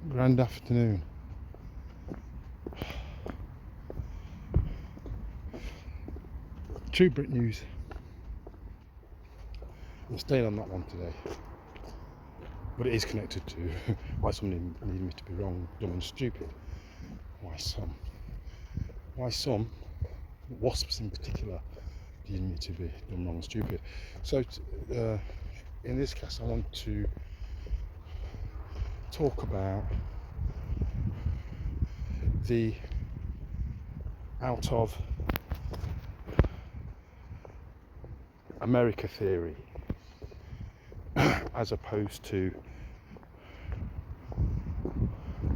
Grand afternoon. True Brit news. I'm staying on that one today, but it is connected to why somebody needed me to be wrong, dumb and stupid. Why some wasps in particular needed me to be dumb, wrong and stupid. So in this cast I want to talk about the out of America theory as opposed to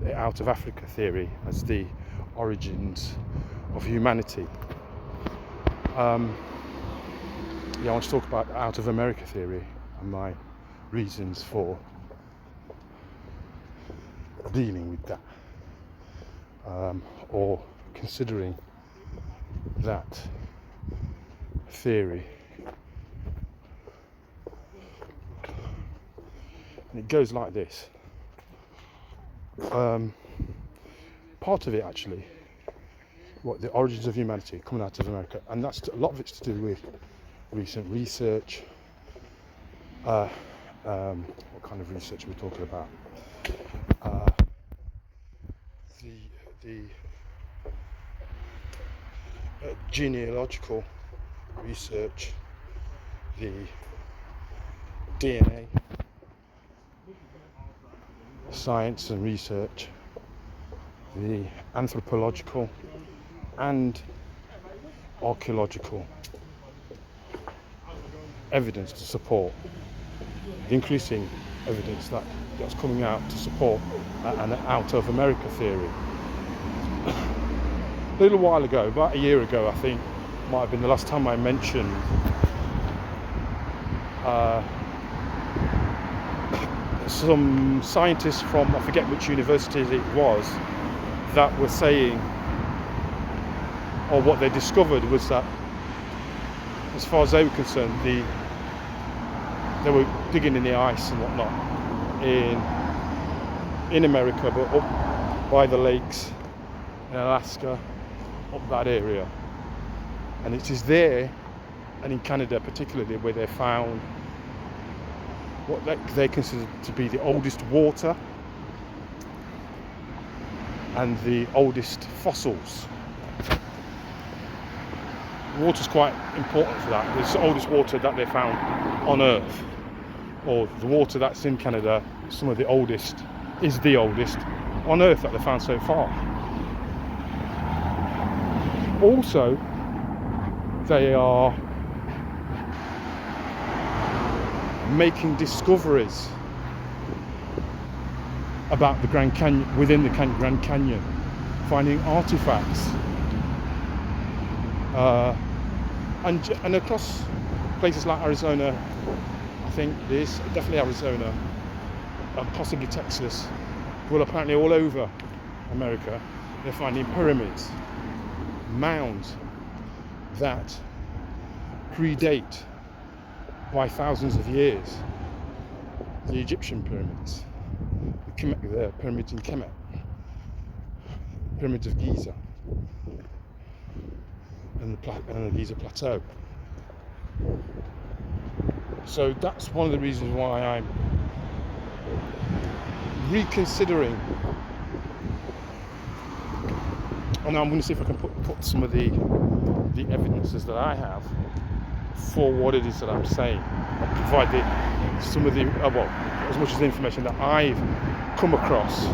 the out of Africa theory as the origins of humanity. I want to talk about out of America theory and my reasons for dealing with that, or considering that theory. And it goes like this. Part of it actually, the origins of humanity coming out of America, and that's a lot of it's to do with recent research. What kind of research are we talking about? The genealogical research, the DNA science and research, the anthropological and archaeological evidence to support the increasing evidence that's coming out to support an out of America theory. A little while ago, about a year ago I think, might have been the last time I mentioned some scientists from, I forget which university it was, that were saying, or what they discovered was that, as far as they were concerned, they were digging in the ice and whatnot in America, but up by the lakes in Alaska, up that area. And it is there, and in Canada particularly, where they found what they consider to be the oldest water and the oldest fossils. Water's quite important for that. It's the oldest water that they found on Earth, or the water that's in Canada, some of the oldest, is the oldest on Earth that they found so far. Also, they are making discoveries about the Grand Canyon, within the Grand Canyon, finding artifacts, and across places like Arizona, I think it is definitely Arizona, and possibly Texas, well, apparently all over America, they're finding pyramids, mounds that predate by thousands of years the Egyptian pyramids, the pyramids in Kemet, pyramids of Giza, and the Giza Plateau. So that's one of the reasons why I'm reconsidering, and I'm going to see if I can put some of the evidences that I have for what it is that I'm saying, provide some of the as much as the information that I've come across,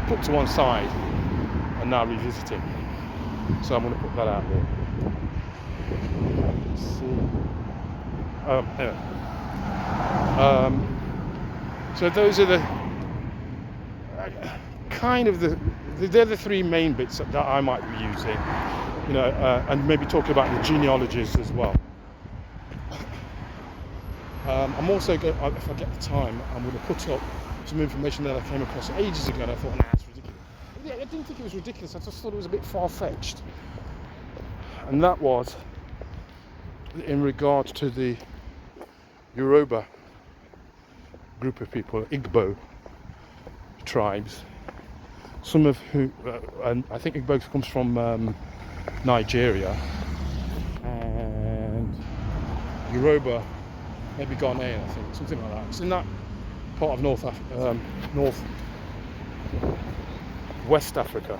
put to one side and now revisiting. So I'm going to put that out there. Let's see. Anyway. So those are the kind of they're the three main bits that I might be using, and maybe talking about the genealogies as well. I'm also going, if I get the time, I'm going to put up some information that I came across ages ago, and I thought, nah, that's ridiculous. Yeah, I didn't think it was ridiculous. I just thought it was a bit far-fetched, and that was in regards to the Yoruba group of people, Igbo tribes, some of who, and I think Igbo comes from Nigeria, and Yoruba, maybe Ghanaian, I think, something like that. It's in that part of North West Africa.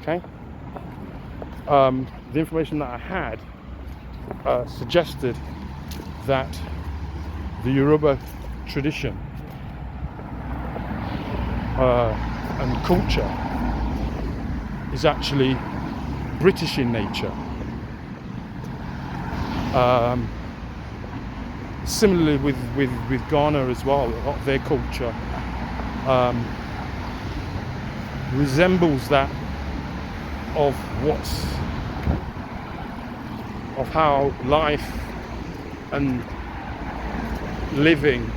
Okay. The information that I had suggested that the Yoruba tradition and culture is actually British in nature. Similarly with Ghana as well, a lot of their culture resembles that of how life and living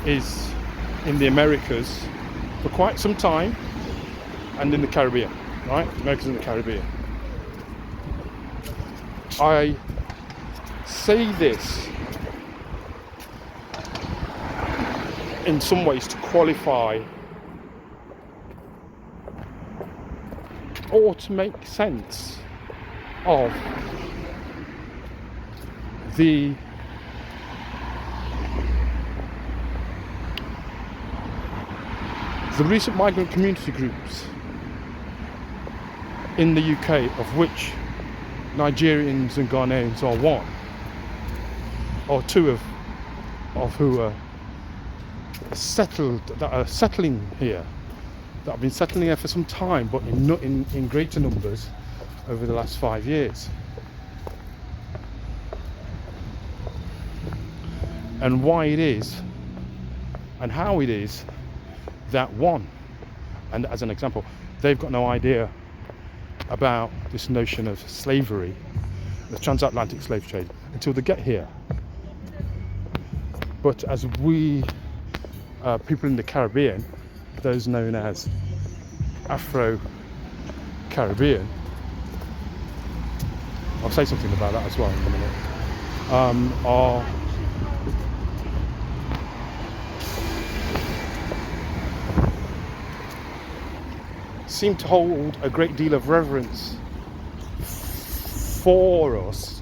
is in the Americas for quite some time, and in the Caribbean, right? Americas and the Caribbean. I say this in some ways to qualify or to make sense of the recent migrant community groups in the UK, of which Nigerians and Ghanaians are one, or two of who are settled, that are settling here, that have been settling here for some time, but in greater numbers over the last 5 years. And why it is and how it is that one, and as an example, they've got no idea about this notion of slavery, the transatlantic slave trade, until they get here. But as we people in the Caribbean, those known as Afro-Caribbean, I'll say something about that as well in a minute, are seem to hold a great deal of reverence for us,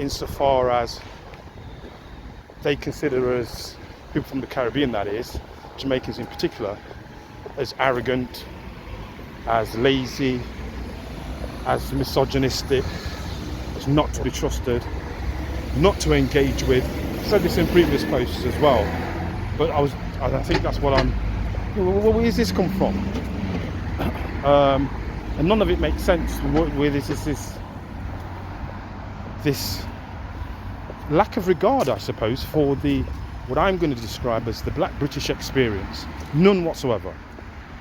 insofar as they consider us, people from the Caribbean that is, Jamaicans in particular, as arrogant, as lazy, as misogynistic, as not to be trusted, not to engage with. I've said this in previous posts as well, but I think that's what where does this come from? And none of it makes sense. Where this lack of regard, I suppose, for what I'm going to describe as the Black British experience. None whatsoever.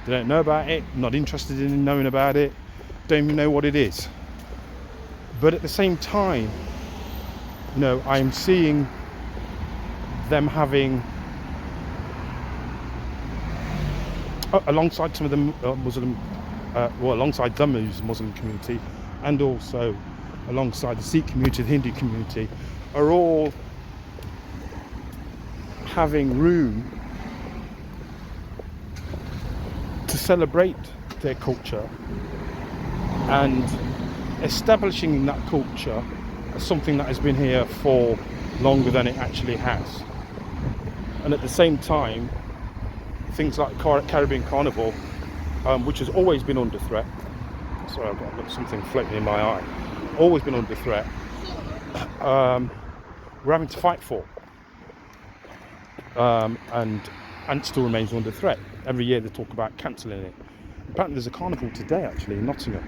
They don't know about it, not interested in knowing about it, don't even know what it is. But at the same time, I'm seeing them having, alongside some of the alongside the Muslim community, and also alongside the Sikh community, the Hindu community, are all having room to celebrate their culture and establishing that culture as something that has been here for longer than it actually has. And at the same time, things like Caribbean Carnival, which has always been under threat. Sorry, I've got something floating in my eye. Always been under threat. We're having to fight for, and it still remains under threat. Every year they talk about cancelling it. Apparently there's a carnival today actually in Nottingham.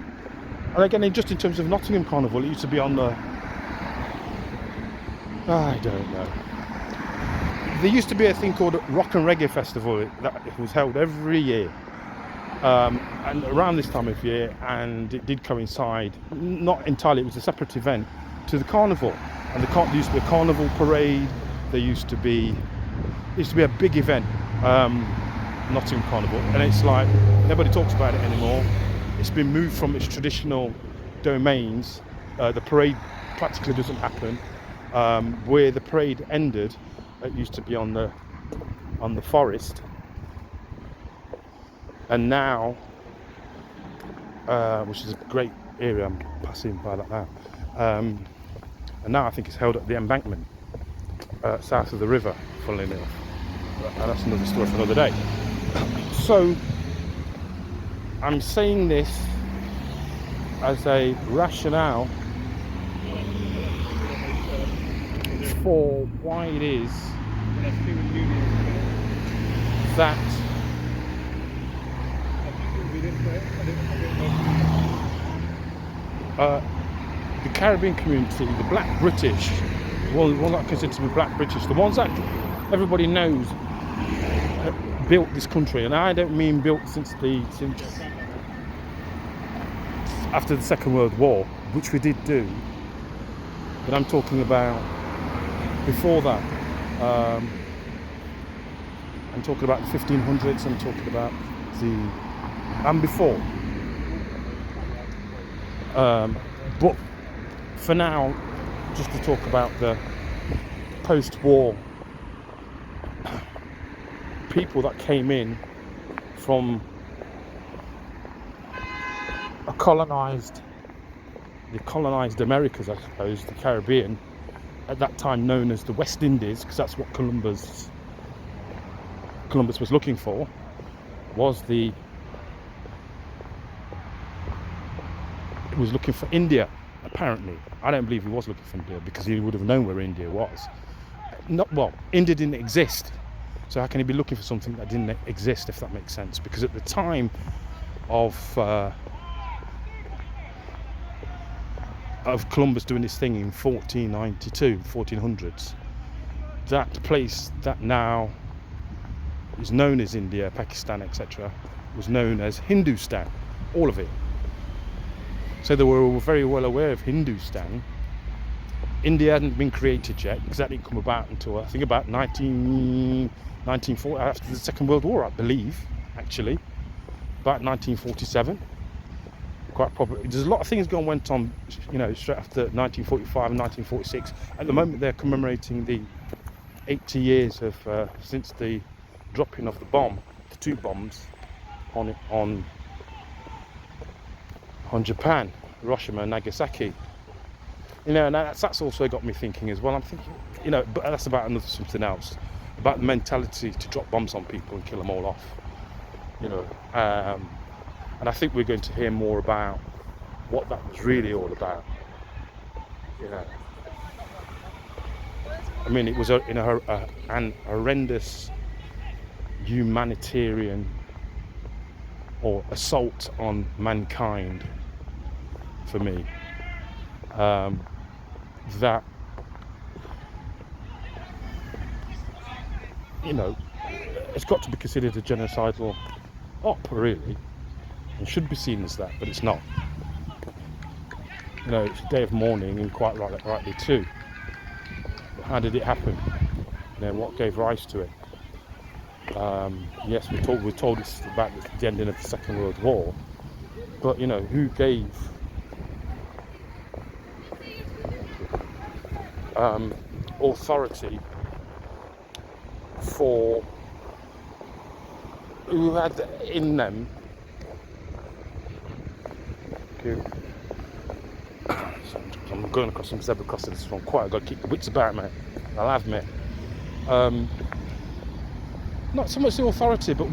And again, just in terms of Nottingham Carnival, it used to be on the, I don't know. There used to be a thing called Rock and Reggae Festival that was held every year, and around this time of year, and it did coincide, not entirely, it was a separate event to the carnival. And there used to be a carnival parade. There used to be a big event, Nottingham Carnival, and it's like nobody talks about it anymore. It's been moved from its traditional domains. The parade practically doesn't happen. Where the parade ended, it used to be on the forest. and now, which is a great area, I'm passing by that now, and now I think it's held at the embankment south of the river, funnily enough. That's another story for another day. So I'm saying this as a rationale for why it is that the Caribbean community, the Black British, one that considered to be Black British, the ones that everybody knows built this country, and I don't mean built since after the Second World War, which we did do, but I'm talking about before that. I'm talking about the 1500s. I'm talking about and before. But for now, just to talk about the post-war people that came in from the colonized Americas, I suppose, the Caribbean, at that time known as the West Indies, because that's what Columbus was looking for, was looking for India, apparently. I don't believe he was looking for India, because he would have known where India was. India didn't exist, so how can he be looking for something that didn't exist, if that makes sense? Because at the time of Columbus doing this thing in 1400s, that place that now is known as India, Pakistan, etc., was known as Hindustan, all of it. So they were very well aware of Hindustan. India hadn't been created yet, because that didn't come about until I think about 1940, after the Second World War, I believe, actually, about 1947. Quite probably. There's a lot of things went on, straight after 1945 and 1946. At the moment, they're commemorating the 80 years of since the dropping of the two bombs on Japan, Hiroshima and Nagasaki. And that's also got me thinking as well. I'm thinking, but that's about something else, about the mentality to drop bombs on people and kill them all off. And I think we're going to hear more about what that was really all about. I mean, it was an horrendous humanitarian or assault on mankind for me. That it's got to be considered a genocidal op, really. It should be seen as that, but it's not. It's a day of mourning, and quite rightly too. How did it happen? What gave rise to it? Yes, we're told it's about the ending of the Second World War, but who gave authority for who had in them? I'm going across some zebra crossings from quite. I've got to keep the wits about, mate. I'll have, mate. Not so much the authority, but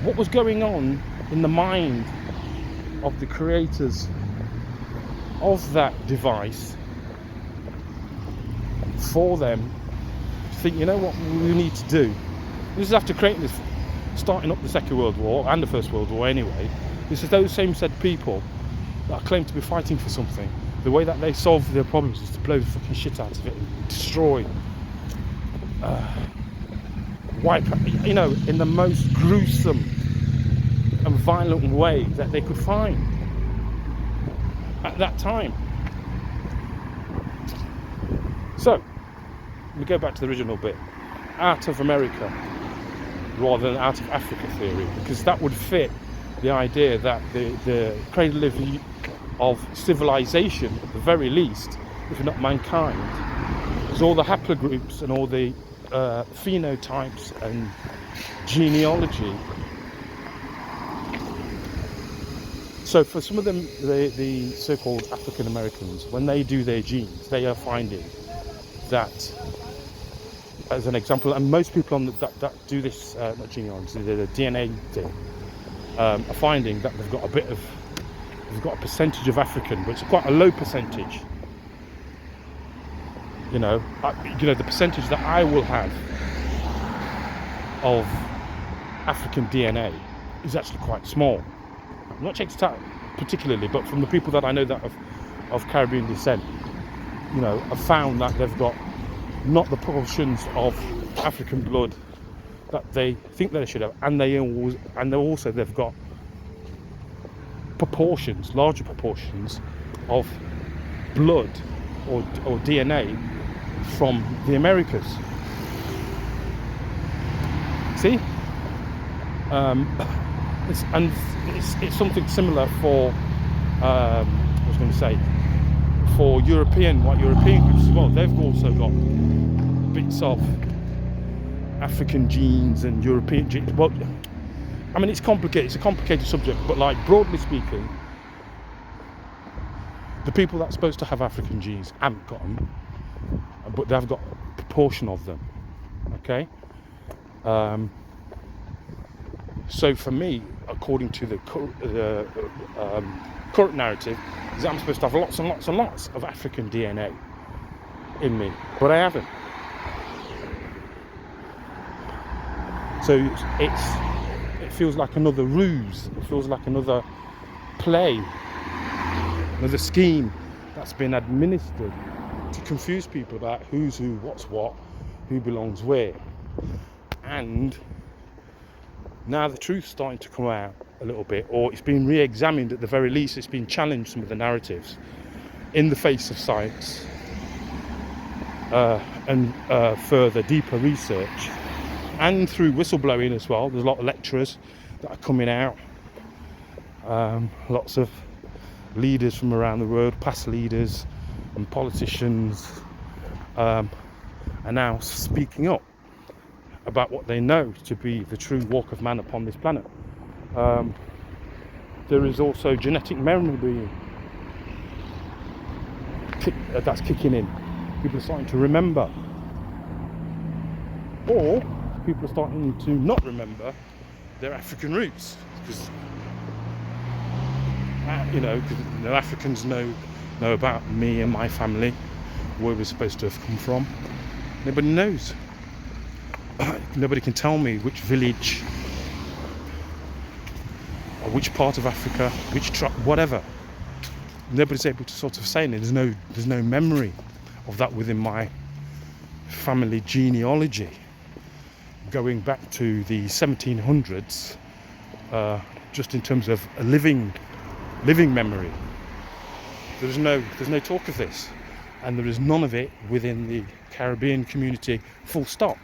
what was going on in the mind of the creators of that device for them to think, what we need to do. This is after creating this, starting up the Second World War and the First World War anyway. This is those same said people that claim to be fighting for something. The way that they solve their problems is to blow the fucking shit out of it and destroy, wipe, in the most gruesome and violent way that they could find at that time. So we go back to the original bit, out of America rather than out of Africa theory, because that would fit the idea that the cradle of civilization, at the very least, if not mankind, There's all the haplogroups and all the phenotypes and genealogy. So for some of them, the so-called African Americans, when they do their genes, they are finding that, as an example, and most people on that do this, not genealogy, the DNA thing, are finding that they've got a percentage of African, but it's quite a low percentage. The percentage that I will have of African DNA is actually quite small. I'm not checked it out particularly, but from the people that I know that of Caribbean descent, I've found that they've got not the proportions of African blood that they think that they should have, and they've got larger proportions of blood or DNA from the Americas. See, it's something similar for for European groups as well. They've also got bits of African genes and European genes. Well, I mean, it's complicated. It's a complicated subject, but like broadly speaking, the people that are supposed to have African genes haven't got them, but they've got a proportion of them. Okay. So for me, according to the current narrative, is that I'm supposed to have lots and lots and lots of African DNA in me, but I haven't. So it feels like another ruse. It feels like another play, another scheme that's been administered to confuse people about who's who, what's what, who belongs where. And now the truth's starting to come out a little bit, or it's been re-examined at the very least. It's been challenged, some of the narratives, in the face of science and further, deeper research, and through whistleblowing as well. There's a lot of lecturers that are coming out, lots of leaders from around the world, past leaders and politicians, are now speaking up about what they know to be the true walk of man upon this planet. There is also genetic memory that's kicking in. People are starting to remember, or people are starting to not remember their African roots, because Africans know about me and my family, where we're supposed to have come from. Nobody knows. Nobody can tell me which village or which part of Africa, which tribe, whatever. Nobody's able to sort of say it. There's no memory of that within my family genealogy, going back to the 1700s, just in terms of a living memory. There's no talk of this, and there is none of it within the Caribbean community, full stop.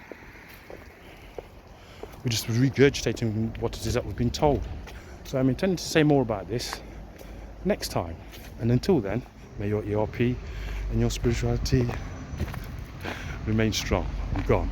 We're just regurgitating what it is that we've been told. So I'm intending to say more about this next time. And until then, may your ERP and your spirituality remain strong. I'm gone.